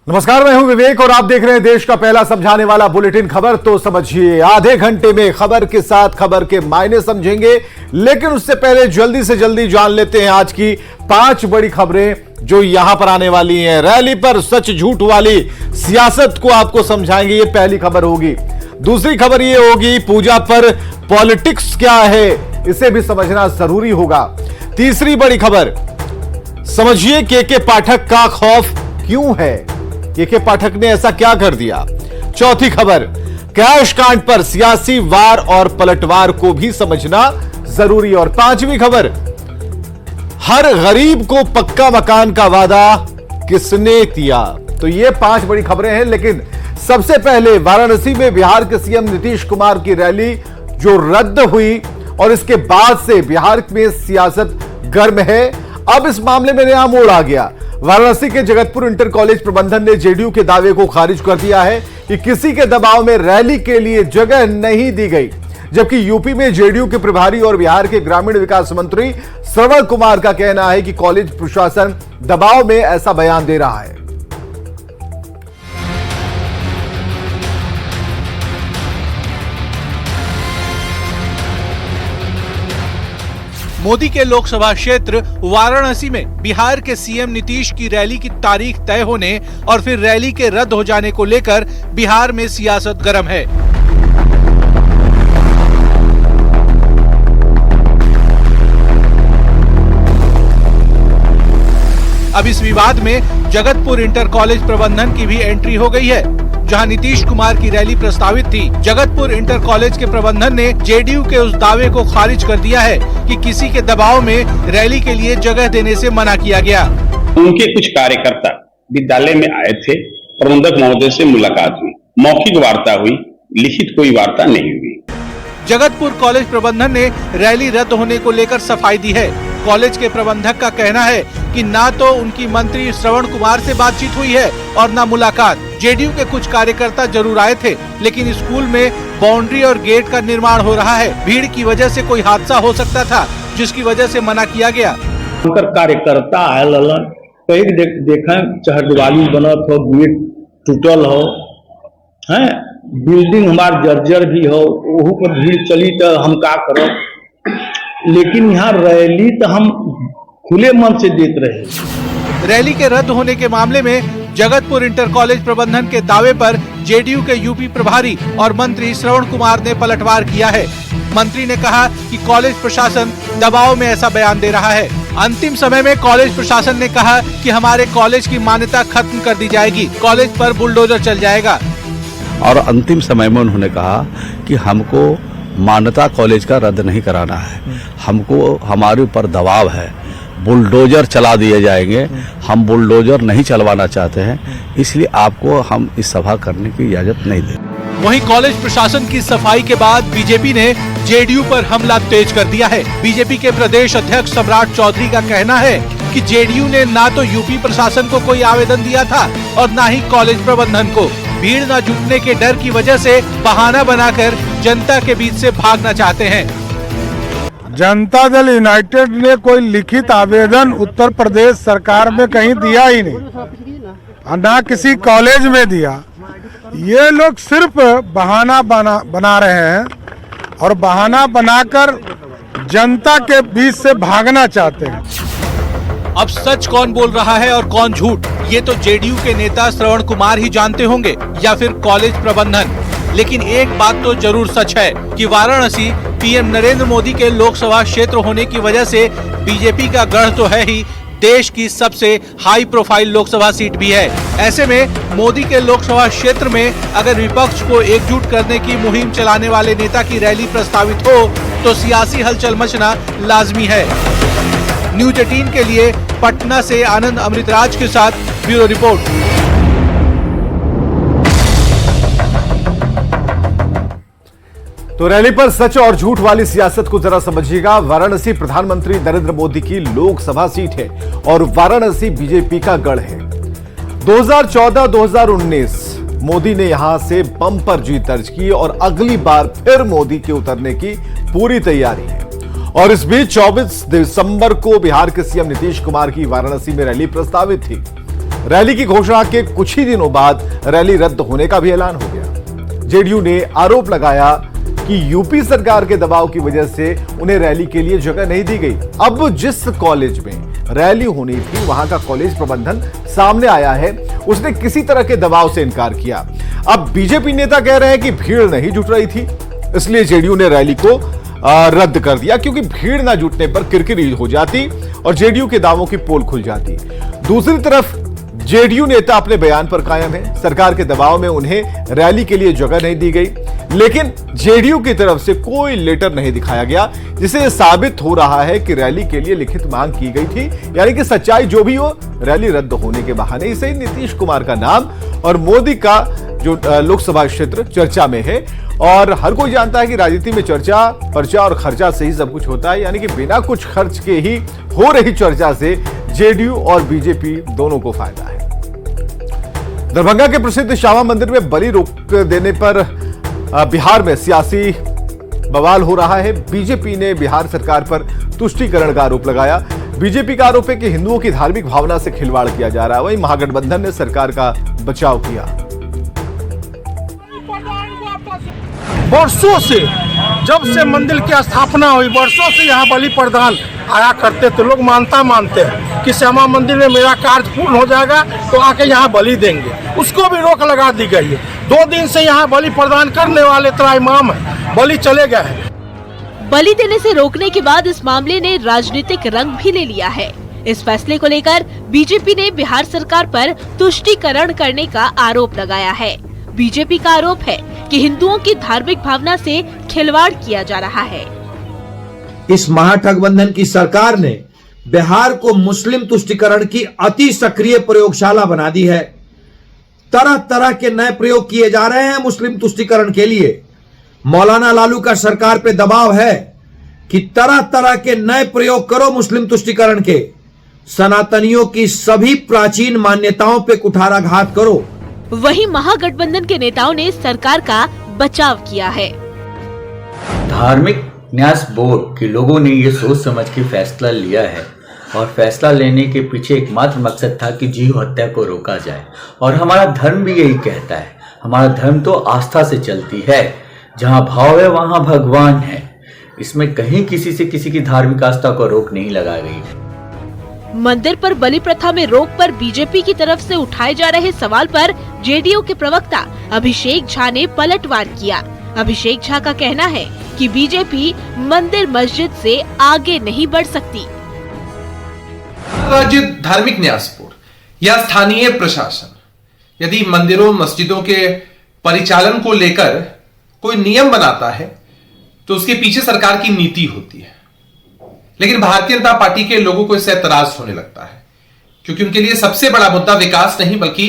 नमस्कार, मैं हूं विवेक और आप देख रहे हैं देश का पहला समझाने वाला बुलेटिन खबर। तो समझिए, आधे घंटे में खबर के साथ खबर के मायने समझेंगे, लेकिन उससे पहले जल्दी से जल्दी जान लेते हैं आज की 5 बड़ी खबरें जो यहां पर आने वाली हैं। रैली पर सच झूठ वाली सियासत को आपको समझाएंगे, ये पहली खबर होगी। दूसरी खबर ये होगी, पूजा पर पॉलिटिक्स क्या है, इसे भी समझना जरूरी होगा। तीसरी बड़ी खबर, समझिए के पाठक का खौफ क्यों है, के पाठक ने ऐसा क्या कर दिया। चौथी खबर, कैश कांड पर सियासी वार और पलटवार को भी समझना जरूरी। और पांचवी खबर, हर गरीब को पक्का मकान का वादा किसने किया। तो ये 5 बड़ी खबरें हैं, लेकिन सबसे पहले वाराणसी में बिहार के सीएम नीतीश कुमार की रैली जो रद्द हुई और इसके बाद से बिहार में सियासत गर्म है। अब इस मामले में नया मोड़ आ गया। वाराणसी के जगतपुर इंटर कॉलेज प्रबंधन ने जेडीयू के दावे को खारिज कर दिया है कि किसी के दबाव में रैली के लिए जगह नहीं दी गई, जबकि यूपी में जेडीयू के प्रभारी और बिहार के ग्रामीण विकास मंत्री श्रवण कुमार का कहना है कि कॉलेज प्रशासन दबाव में ऐसा बयान दे रहा है। मोदी के लोकसभा क्षेत्र वाराणसी में बिहार के सीएम नीतीश की रैली की तारीख तय होने और फिर रैली के रद्द हो जाने को लेकर बिहार में सियासत गर्म है। अब इस विवाद में जगतपुर इंटर कॉलेज प्रबंधन की भी एंट्री हो गई है, जहां नीतीश कुमार की रैली प्रस्तावित थी। जगतपुर इंटर कॉलेज के प्रबंधन ने जेडीयू के उस दावे को खारिज कर दिया है कि किसी के दबाव में रैली के लिए जगह देने से मना किया गया। उनके कुछ कार्यकर्ता विद्यालय में आए थे, प्रबंधक महोदय से मुलाकात हुई, मौखिक वार्ता हुई, लिखित कोई वार्ता नहीं हुई। जगतपुर कॉलेज प्रबंधन ने रैली रद्द होने को लेकर सफाई दी है। कॉलेज के प्रबंधक का कहना है कि ना तो उनकी मंत्री श्रवण कुमार से बातचीत हुई है और ना मुलाकात। जेडीयू के कुछ कार्यकर्ता जरूर आए थे, लेकिन स्कूल में बाउंड्री और गेट का निर्माण हो रहा है। भीड़ की वजह से कोई हादसा हो सकता था, जिसकी वजह से मना किया गया। कार्यकर्ता आयल कहीं देखा चहरदीवाली बनत हो, गेट टूटल हो, है बिल्डिंग हमार जर्जर भी हो, वहू पर भीड़ चली तो हम का करब। लेकिन यहाँ रैली तो हम खुले मन से देते रहे। रैली के रद्द होने के मामले में जगतपुर इंटर कॉलेज प्रबंधन के दावे पर जेडीयू के यूपी प्रभारी और मंत्री श्रवण कुमार ने पलटवार किया है। मंत्री ने कहा कि कॉलेज प्रशासन दबाव में ऐसा बयान दे रहा है। अंतिम समय में कॉलेज प्रशासन ने कहा कि हमारे कॉलेज की मान्यता खत्म कर दी जाएगी, कॉलेज पर बुलडोजर चल जाएगा। और अंतिम समय में उन्होंने कहा कि हमको मान्यता कॉलेज का रद्द नहीं कराना है, हमको हमारे ऊपर दबाव है, बुलडोजर चला दिए जाएंगे, हम बुलडोजर नहीं चलवाना चाहते हैं, इसलिए आपको हम इस सभा करने की इजाजत नहीं देंगे। वहीं कॉलेज प्रशासन की सफाई के बाद बीजेपी ने जेडीयू पर हमला तेज कर दिया है। बीजेपी के प्रदेश अध्यक्ष सम्राट चौधरी का कहना है कि जेडीयू ने ना तो यूपी प्रशासन को कोई आवेदन दिया था और ना ही कॉलेज प्रबंधन को। भीड़ न जुटने के डर की वजह से बहाना बनाकर जनता के बीच से भागना चाहते हैं। जनता दल यूनाइटेड ने कोई लिखित आवेदन उत्तर प्रदेश सरकार में कहीं दिया ही नहीं, ना किसी कॉलेज में दिया। ये लोग सिर्फ बहाना बना रहे हैं और बहाना बनाकर जनता के बीच से भागना चाहते हैं। अब सच कौन बोल रहा है और कौन झूठ, ये तो जेडीयू के नेता श्रवण कुमार ही जानते होंगे या फिर कॉलेज प्रबंधन। लेकिन एक बात तो जरूर सच है कि वाराणसी पीएम नरेंद्र मोदी के लोकसभा क्षेत्र होने की वजह से बीजेपी का गढ़ तो है ही, देश की सबसे हाई प्रोफाइल लोकसभा सीट भी है। ऐसे में मोदी के लोकसभा क्षेत्र में अगर विपक्ष को एकजुट करने की मुहिम चलाने वाले नेता की रैली प्रस्तावित हो तो सियासी हलचल मचना लाजमी है। न्यूज 18 के लिए पटना से आनंद अमृतराज के साथ ब्यूरो रिपोर्ट। तो रैली पर सच और झूठ वाली सियासत को जरा समझिएगा। वाराणसी प्रधानमंत्री नरेंद्र मोदी की लोकसभा सीट है और वाराणसी बीजेपी का गढ़ है। 2014-2019 मोदी ने यहां से बम्पर जीत दर्ज की और अगली बार फिर मोदी के उतरने की पूरी तैयारी है। और इस बीच 24 दिसंबर को बिहार के सीएम नीतीश कुमार की वाराणसी में रैली प्रस्तावित थी। रैली की घोषणा के कुछ ही दिनों बाद रैली रद्द होने का भी ऐलान हो गया। जेडीयू ने आरोप लगाया कि यूपी सरकार के दबाव की वजह से उन्हें रैली के लिए जगह नहीं दी गई। अब जिस कॉलेज में रैली होनी थी वहां का कॉलेज प्रबंधन सामने आया है, उसने किसी तरह के दबाव से इनकार किया। अब बीजेपी नेता कह रहे हैं कि भीड़ नहीं जुट रही थी, इसलिए जेडीयू ने रैली को रद्द कर दिया, क्योंकि भीड़ ना जुटने पर किरकिरी हो जाती और जेडीयू के दावों की पोल खुल जाती। दूसरी तरफ जेडीयू नेता अपने बयान पर कायम है। सरकार के दबाव में उन्हें रैली के लिए जगह नहीं दी गई, लेकिन जेडीयू की तरफ से कोई लेटर नहीं दिखाया गया, जिससे साबित हो रहा है कि रैली के लिए लिखित मांग की गई थी। यानी कि सच्चाई जो भी हो, रैली रद्द होने के बहाने से नीतीश कुमार का नाम और मोदी का जो लोकसभा क्षेत्र चर्चा में है। और हर कोई जानता है कि राजनीति में चर्चा, पर्चा और खर्चा से ही सब कुछ होता है, यानी कि बिना कुछ खर्च के ही हो रही चर्चा से जेडीयू और बीजेपी दोनों को फायदा है। दरभंगा के प्रसिद्ध श्यामा मंदिर में बलि रोक देने पर बिहार में सियासी बवाल हो रहा है। बीजेपी ने बिहार सरकार पर तुष्टीकरण का आरोप लगाया। बीजेपी का आरोप है कि हिंदुओं की धार्मिक भावना से खिलवाड़ किया जा रहा है। वहीं महागठबंधन ने सरकार का बचाव किया। वर्षों से, जब से मंदिर की स्थापना हुई, वर्षों से यहाँ बलि प्रदान आया करते थे। लोग मानते हैं कि श्यामा मंदिर में मेरा कार्य पूर्ण हो जाएगा तो आके यहाँ बलि देंगे, उसको भी रोक लगा दी गई है। 2 दिन से यहाँ बलि प्रदान करने वाले त्राईमाम है, बलि चले गए हैं। बलि देने से रोकने के बाद इस मामले ने राजनीतिक रंग भी ले लिया है। इस फैसले को लेकर बीजेपी ने बिहार सरकार पर तुष्टीकरण करने का आरोप लगाया है। बीजेपी का आरोप है कि हिंदुओं की धार्मिक भावना से खिलवाड़ किया जा रहा है। इस महागठबंधन की सरकार ने बिहार को मुस्लिम तुष्टीकरण की अति सक्रिय प्रयोगशाला बना दी है। तरह तरह के नए प्रयोग किए जा रहे हैं मुस्लिम तुष्टीकरण के लिए। मौलाना लालू का सरकार पे दबाव है कि तरह तरह के नए प्रयोग करो मुस्लिम तुष्टीकरण के। सनातनियों की सभी प्राचीन मान्यताओं पे कुठाराघात करो। वहीं महागठबंधन के नेताओं ने सरकार का बचाव किया है। धार्मिक न्यास बोर्ड के लोगों ने ये सोच समझ के फैसला लिया है और फैसला लेने के पीछे एकमात्र मकसद था कि जीव हत्या को रोका जाए। और हमारा धर्म भी यही कहता है। हमारा धर्म तो आस्था से चलती है, जहाँ भाव है वहाँ भगवान है। इसमें कहीं किसी से किसी की धार्मिक आस्था को रोक नहीं लगाई गई। मंदिर पर बलि प्रथा में रोक पर बीजेपी की तरफ से उठाए जा रहे सवाल पर जेडीयू के प्रवक्ता अभिषेक झा ने पलटवार किया। अभिषेक झा का कहना है कि बीजेपी मंदिर मस्जिद से आगे नहीं बढ़ सकती। राज्य धार्मिक न्यास बोर्ड या स्थानीय प्रशासन यदि मंदिरों मस्जिदों के परिचालन को लेकर कोई नियम बनाता है तो उसके पीछे सरकार की नीति होती है। लेकिन भारतीय जनता पार्टी के लोगों को इससे एतराज होने लगता है, क्योंकि उनके लिए सबसे बड़ा मुद्दा विकास नहीं बल्कि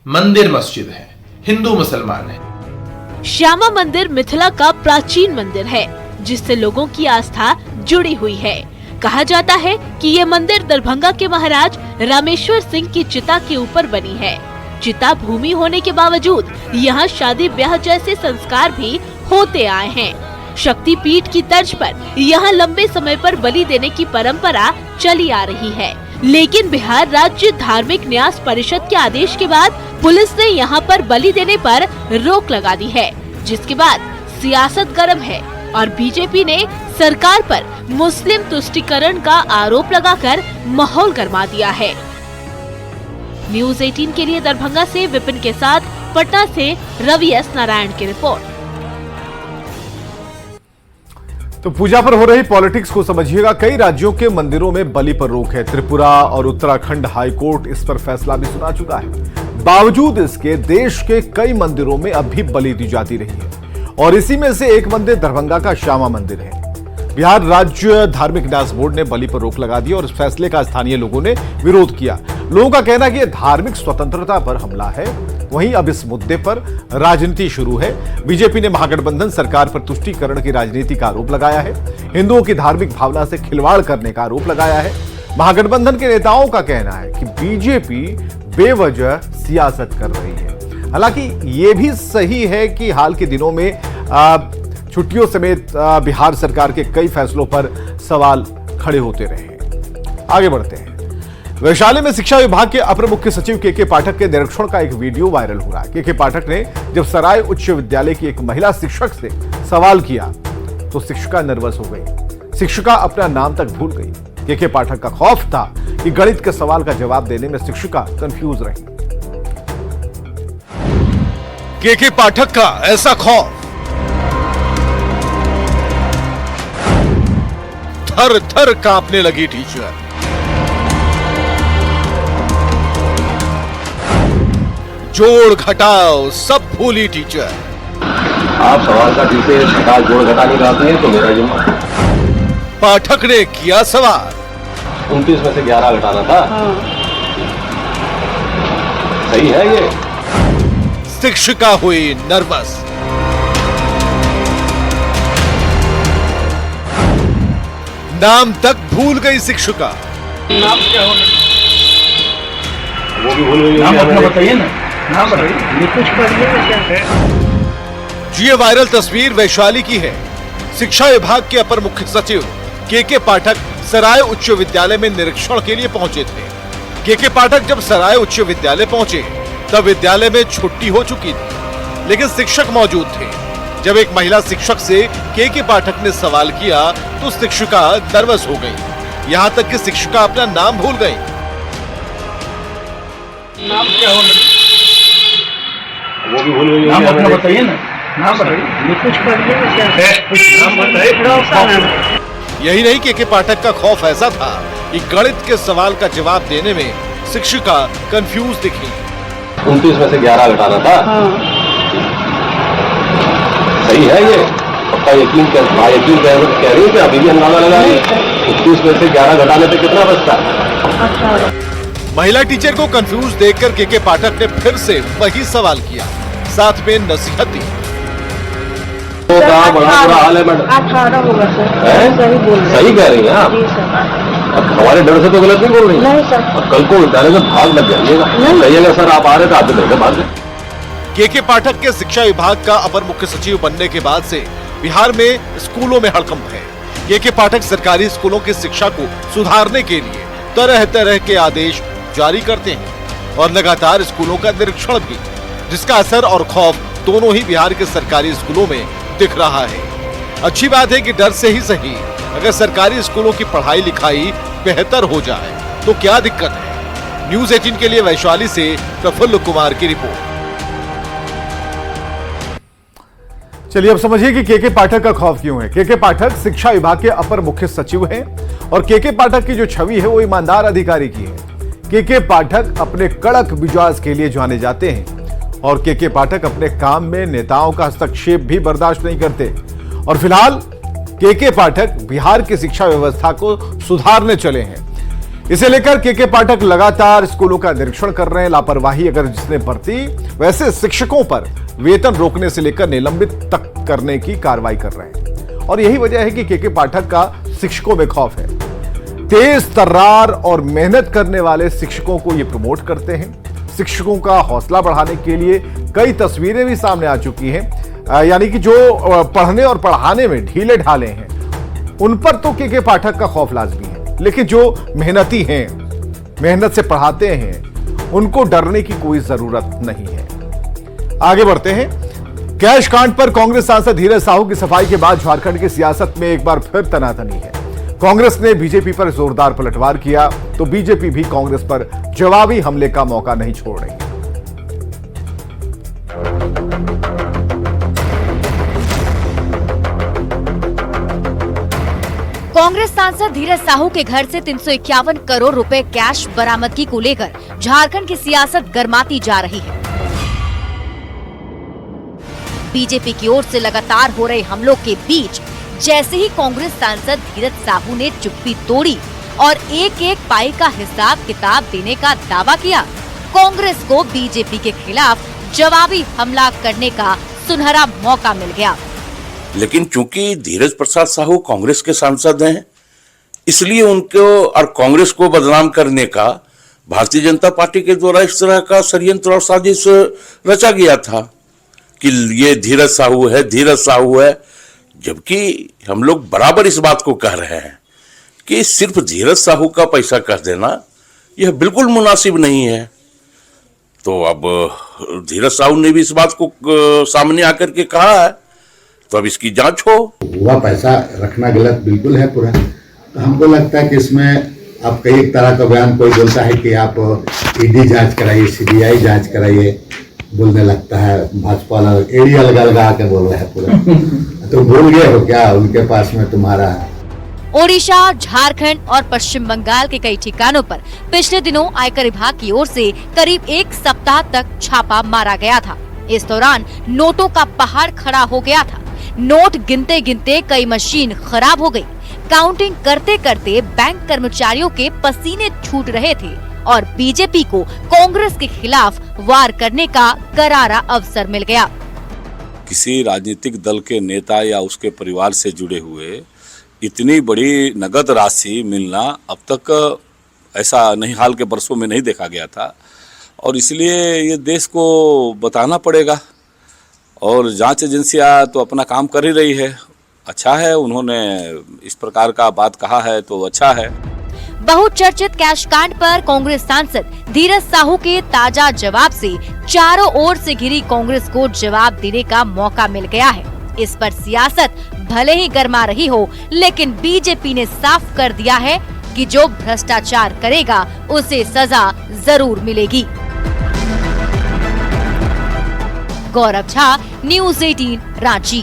मंदिर मस्जिद है, हिंदू मुसलमान है। श्यामा मंदिर मिथिला का प्राचीन मंदिर है, जिससे लोगों की आस्था जुड़ी हुई है। कहा जाता है कि ये मंदिर दरभंगा के महाराज रामेश्वर सिंह की चिता के ऊपर बनी है। चिता भूमि होने के बावजूद यहाँ शादी ब्याह जैसे संस्कार भी होते आए हैं। शक्तिपीठ की तर्ज पर यहाँ लंबे समय पर बलि देने की परंपरा चली आ रही है, लेकिन बिहार राज्य धार्मिक न्यास परिषद के आदेश के बाद पुलिस ने यहाँ पर बलि देने पर रोक लगा दी है, जिसके बाद सियासत गर्म है और बीजेपी ने सरकार पर मुस्लिम तुष्टीकरण का आरोप लगाकर माहौल गरमा दिया है। न्यूज़ 18 के लिए दरभंगा से विपिन के साथ पटना से रवि एस नारायण की रिपोर्ट। तो पूजा पर हो रही पॉलिटिक्स को समझिएगा। कई राज्यों के मंदिरों में बलि पर रोक है। त्रिपुरा और उत्तराखंड हाईकोर्ट इस पर फैसला भी सुना चुका है। बावजूद इसके देश के कई मंदिरों में अब भी बलि दी जाती रही है और इसी में से एक मंदिर दरभंगा का श्यामा मंदिर है। बिहार राज्य धार्मिक न्यास बोर्ड ने बलि पर रोक लगा दी और इस फैसले का स्थानीय लोगों ने विरोध किया। लोगों का कहना है कि यह धार्मिक स्वतंत्रता पर हमला है। वहीं अब इस मुद्दे पर राजनीति शुरू है। बीजेपी ने महागठबंधन सरकार पर तुष्टीकरण की राजनीति का आरोप लगाया है। हिंदुओं की धार्मिक भावना से खिलवाड़ करने का आरोप लगाया है। महागठबंधन के नेताओं का कहना है कि बीजेपी बेवजह सियासत कर रही है। हालांकि ये भी सही है कि हाल के दिनों में छुट्टियों समेत बिहार सरकार के कई फैसलों पर सवाल खड़े होते रहे। आगे बढ़ते हैं। वैशाली में शिक्षा विभाग के अपर मुख्य सचिव के पाठक के निरीक्षण का एक वीडियो वायरल हो रहा है। के पाठक ने जब सराय उच्च विद्यालय की एक महिला शिक्षक से सवाल किया तो शिक्षिका नर्वस हो गई। शिक्षिका अपना नाम तक भूल गई। के पाठक का खौफ था कि गणित के सवाल का जवाब देने में शिक्षिका कंफ्यूज रही। के पाठक का ऐसा खौफ, थर थर कांपने लगी टीचर। जोड़ घटाओ सब भूली टीचर। आप सवाल का ठीक से घटा जोड़ घटा नहीं लाते हैं तो मेरा जिम्मा। पाठक ने किया सवाल। 29 में से 11 घटाना था। सही है ये। शिक्षिका हुई नर्वस। नाम तक भूल गई शिक्षिका। नाम क्या होगा? वो भी भूल गई। नाम अपना बताइए ना। नाम बताइए। कुछ पढ़िए क्या है? ये वायरल तस्वीर वैशाली की है। शिक्षा विभाग के अपर मुख्य सचिव के पाठक सराय उच्च विद्यालय में निरीक्षण के लिए पहुंचे थे। के पाठक जब सराय उच्च विद्यालय पहुंचे तब विद्यालय में छुट्टी हो चुकी थी, लेकिन शिक्षक मौजूद थे। जब एक महिला शिक्षक से के पाठक ने सवाल किया तो शिक्षिका नर्वस हो गई। यहां तक कि शिक्षिका अपना नाम भूल गई। नाम क्या होगा? वो भी भूल गई। नाम अपना बताइए ना। नाम बताइए। कुछ पढ़िए क्या है? नाम बताइए। यही नहीं के पाठक का खौफ ऐसा था कि गणित के सवाल का जवाब देने में शिक्षिका कंफ्यूज दिखी। 29 में से 11 घटाना था। सही है ये। पक्का यकीन कर कह रही है कि अभी भी अंदाजा लगा रही है। 29 में से 11 घटाने पे कितना बचता है? महिला टीचर को कंफ्यूज देखकर के पाठक ने फिर से वही सवाल किया, साथ में नसीहत दी। बड़ा बुरा हाल है मैडम। 18 होगा सर। सही बोल रहे हैं। सही कह रही हैं आप? जी सर। अब हमारे डर से तो गलत नहीं बोल रही? नहीं सर। अब कल को विद्यालय में भाग लग जाइएगा। कहिएगा सर आप आ रहे थे, आप तो भाग गए। के पाठक के शिक्षा विभाग का अपर मुख्य सचिव बनने के बाद से बिहार में स्कूलों में हड़कंप है। के पाठक सरकारी स्कूलों की शिक्षा को सुधारने के लिए तरह तरह के आदेश जारी करते हैं और लगातार स्कूलों का निरीक्षण भी, जिसका असर और खौफ दोनों ही बिहार के सरकारी स्कूलों में दिख रहा है। अच्छी बात है कि डर से ही सही, अगर सरकारी स्कूलों की पढ़ाई लिखाई बेहतर हो जाए तो क्या दिक्कत है। न्यूज़ 18 के लिए वैशाली से प्रफुल्ल कुमार की रिपोर्ट। चलिए अब समझिए कि के पाठक का खौफ क्यों है। के पाठक शिक्षा विभाग के अपर मुख्य सचिव हैं और के पाठक की जो छवि है वो ईमानदार अधिकारी की है। के पाठक अपने कड़क मिजाज के लिए जाने जाते हैं और के पाठक अपने काम में नेताओं का हस्तक्षेप भी बर्दाश्त नहीं करते। और फिलहाल के पाठक बिहार की शिक्षा व्यवस्था को सुधारने चले हैं। इसे लेकर के पाठक लगातार स्कूलों का निरीक्षण कर रहे हैं। लापरवाही अगर जिसने बरती वैसे शिक्षकों पर वेतन रोकने से लेकर निलंबित तक करने की कार्रवाई कर रहे हैं। और यही वजह है कि के पाठक का शिक्षकों में खौफ है। तेज तर्रार और मेहनत करने वाले शिक्षकों को ये प्रमोट करते हैं। शिक्षकों का हौसला बढ़ाने के लिए कई तस्वीरें भी सामने आ चुकी हैं। यानी कि जो पढ़ने और पढ़ाने में ढीले ढाले हैं उन पर तो के पाठक का खौफ लाजमी है, लेकिन जो मेहनती हैं, मेहनत से पढ़ाते हैं, उनको डरने की कोई जरूरत नहीं है। आगे बढ़ते हैं। कैश कांड पर कांग्रेस सांसद धीरज साहू की सफाई के बाद झारखंड की सियासत में एक बार फिर तनातनी है। कांग्रेस ने बीजेपी पर जोरदार पलटवार किया तो बीजेपी भी कांग्रेस पर जवाबी हमले का मौका नहीं छोड़ रही है। कांग्रेस सांसद धीरज साहू के घर से 351 करोड़ रुपए कैश बरामदगी को लेकर झारखंड की सियासत गर्माती जा रही है। बीजेपी की ओर से लगातार हो रहे हमलों के बीच जैसे ही कांग्रेस सांसद धीरज साहू ने चुप्पी तोड़ी और एक एक पाई का हिसाब किताब देने का दावा किया, कांग्रेस को बीजेपी के खिलाफ जवाबी हमला करने का सुनहरा मौका मिल गया। लेकिन चूंकि धीरज प्रसाद साहू कांग्रेस के सांसद हैं, इसलिए उनको और कांग्रेस को बदनाम करने का भारतीय जनता पार्टी के द्वारा इस तरह का षड्यंत्र और साजिश रचा गया था कि ये धीरज साहू है, जबकि हम लोग बराबर इस बात को कह रहे हैं कि सिर्फ धीरज साहू का पैसा कह देना यह बिल्कुल मुनासिब नहीं है। तो अब धीरज साहू ने भी इस बात को सामने आकर के कहा है, तो अब इसकी जांच हो। हुआ पैसा रखना गलत बिल्कुल है पूरा। तो हमको लगता है कि इसमें अब कई तरह का बयान, कोई बोलता है कि आप ईडी जांच कराइए, सीबीआई जांच कराइए, बोलने लगता है भाजपा वाला, एरिया लगा के बोल रहा है पूरा। तो भूल गए हो क्या उनके पास में तुम्हारा। ओडिशा, झारखंड और पश्चिम बंगाल के कई ठिकानों पर पिछले दिनों आयकर विभाग की ओर से करीब 1 सप्ताह तक छापा मारा गया था। इस दौरान नोटों का पहाड़ खड़ा हो गया था। नोट गिनते गिनते कई मशीन खराब हो गई। काउंटिंग करते करते बैंक कर्मचारियों के पसीने छूट रहे थे और बीजेपी को कांग्रेस के खिलाफ वार करने का करारा अवसर मिल गया। किसी राजनीतिक दल के नेता या उसके परिवार से जुड़े हुए इतनी बड़ी नगद राशि मिलना अब तक ऐसा नहीं, हाल के बरसों में नहीं देखा गया था, और इसलिए ये देश को बताना पड़ेगा। और जांच एजेंसियां तो अपना काम कर ही रही है। अच्छा है, उन्होंने इस प्रकार का बात कहा है तो अच्छा है। बहुचर्चित कैश कांड पर कांग्रेस सांसद धीरज साहू के ताजा जवाब से चारों ओर से घिरी कांग्रेस को जवाब देने का मौका मिल गया है। इस पर सियासत भले ही गर्मा रही हो, लेकिन बीजेपी ने साफ कर दिया है कि जो भ्रष्टाचार करेगा उसे सजा जरूर मिलेगी। गौरव झा, न्यूज़ 18 रांची।